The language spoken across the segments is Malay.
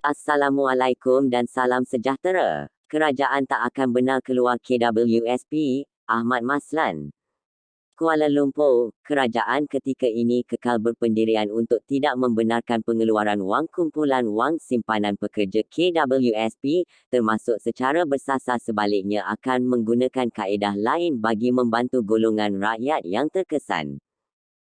Assalamualaikum dan salam sejahtera. Kerajaan tak akan benar keluar KWSP, Ahmad Maslan. Kuala Lumpur, kerajaan ketika ini kekal berpendirian untuk tidak membenarkan pengeluaran wang kumpulan wang simpanan pekerja KWSP, termasuk secara bersasar sebaliknya akan menggunakan kaedah lain bagi membantu golongan rakyat yang terkesan.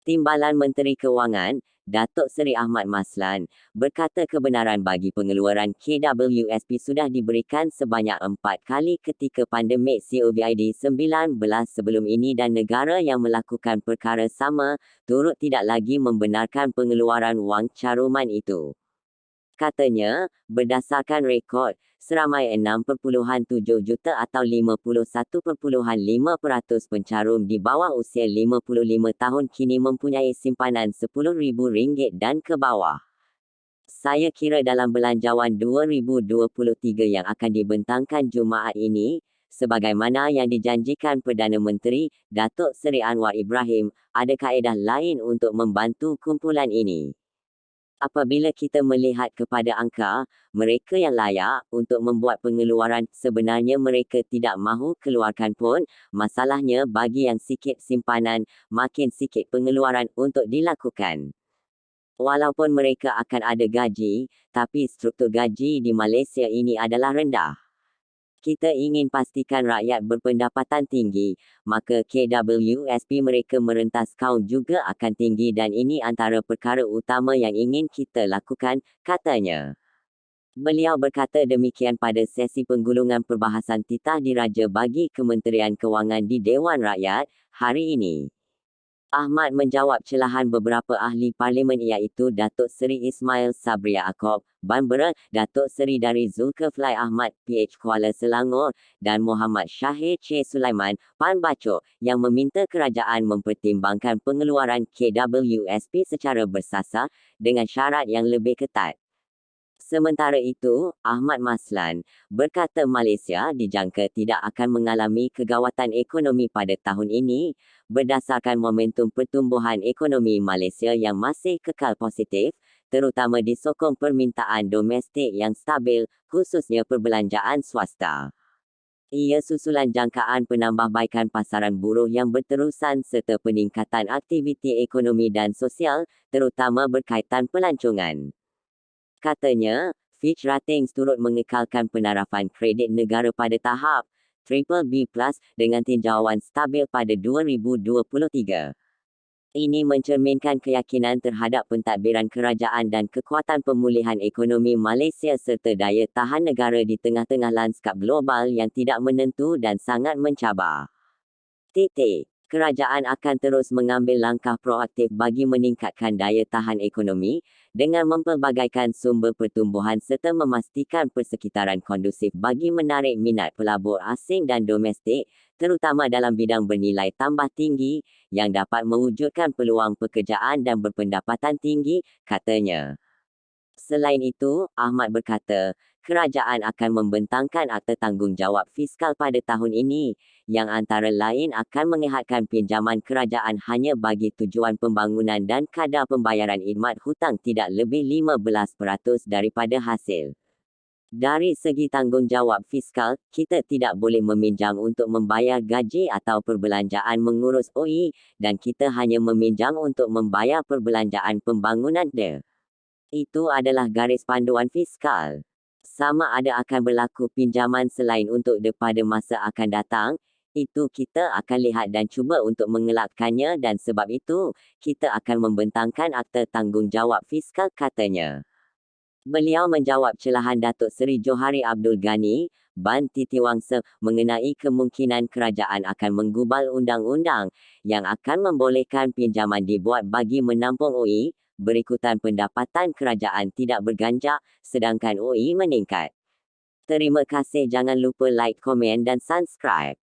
Timbalan Menteri Kewangan, Datuk Seri Ahmad Maslan, berkata kebenaran bagi pengeluaran KWSP sudah diberikan sebanyak 4 kali ketika pandemik COVID-19 sebelum ini dan negara yang melakukan perkara sama turut tidak lagi membenarkan pengeluaran wang caruman itu. Katanya, berdasarkan rekod, seramai 6.7 juta atau 51.5% pencarum di bawah usia 55 tahun kini mempunyai simpanan RM10,000 dan ke bawah. Saya kira dalam belanjawan 2023 yang akan dibentangkan Jumaat ini, sebagaimana yang dijanjikan Perdana Menteri, Datuk Seri Anwar Ibrahim, ada kaedah lain untuk membantu kumpulan ini. Apabila kita melihat kepada angka, mereka yang layak untuk membuat pengeluaran sebenarnya mereka tidak mahu keluarkan pun, masalahnya bagi yang sikit simpanan, makin sikit pengeluaran untuk dilakukan. Walaupun mereka akan ada gaji, tapi struktur gaji di Malaysia ini adalah rendah. Kita ingin pastikan rakyat berpendapatan tinggi, maka KWSP mereka merentas kaum juga akan tinggi dan ini antara perkara utama yang ingin kita lakukan, katanya. Beliau berkata demikian pada sesi penggulungan perbahasan titah diraja bagi Kementerian Kewangan di Dewan Rakyat, hari ini. Ahmad menjawab celahan beberapa ahli parlimen iaitu Datuk Seri Ismail Sabri Yaakob, Banbera, Datuk Seri dari Zulkifli Ahmad, PH Kuala Selangor, dan Muhammad Syahir C. Sulaiman, PAN Bacok, yang meminta kerajaan mempertimbangkan pengeluaran KWSP secara bersasar dengan syarat yang lebih ketat. Sementara itu, Ahmad Maslan berkata Malaysia dijangka tidak akan mengalami kegawatan ekonomi pada tahun ini, berdasarkan momentum pertumbuhan ekonomi Malaysia yang masih kekal positif, terutama disokong permintaan domestik yang stabil, khususnya perbelanjaan swasta. Ia susulan jangkaan penambahbaikan pasaran buruh yang berterusan serta peningkatan aktiviti ekonomi dan sosial, terutama berkaitan pelancongan. Katanya, Fitch Ratings turut mengekalkan penarafan kredit negara pada tahap BBB+ dengan tinjauan stabil pada 2023. Ini mencerminkan keyakinan terhadap pentadbiran kerajaan dan kekuatan pemulihan ekonomi Malaysia serta daya tahan negara di tengah-tengah lanskap global yang tidak menentu dan sangat mencabar. Kerajaan akan terus mengambil langkah proaktif bagi meningkatkan daya tahan ekonomi dengan mempelbagaikan sumber pertumbuhan serta memastikan persekitaran kondusif bagi menarik minat pelabur asing dan domestik, terutama dalam bidang bernilai tambah tinggi yang dapat mewujudkan peluang pekerjaan dan berpendapatan tinggi, katanya. Selain itu, Ahmad berkata, kerajaan akan membentangkan akta tanggungjawab fiskal pada tahun ini, yang antara lain akan mengehatkan pinjaman kerajaan hanya bagi tujuan pembangunan dan kadar pembayaran khidmat hutang tidak lebih 15% daripada hasil. Dari segi tanggungjawab fiskal, kita tidak boleh meminjam untuk membayar gaji atau perbelanjaan mengurus OE, dan kita hanya meminjam untuk membayar perbelanjaan pembangunan Itu adalah garis panduan fiskal. Sama ada akan berlaku pinjaman selain untuk pada masa akan datang, itu kita akan lihat dan cuba untuk mengelakkannya dan sebab itu, kita akan membentangkan akta tanggungjawab fiskal, katanya. Beliau menjawab celahan Datuk Seri Johari Abdul Ghani, Ban Titiwangsa, mengenai kemungkinan kerajaan akan menggubal undang-undang yang akan membolehkan pinjaman dibuat bagi menampung OE, berikutan pendapatan kerajaan tidak berganjak, sedangkan OE meningkat. Terima kasih, jangan lupa like, komen dan subscribe.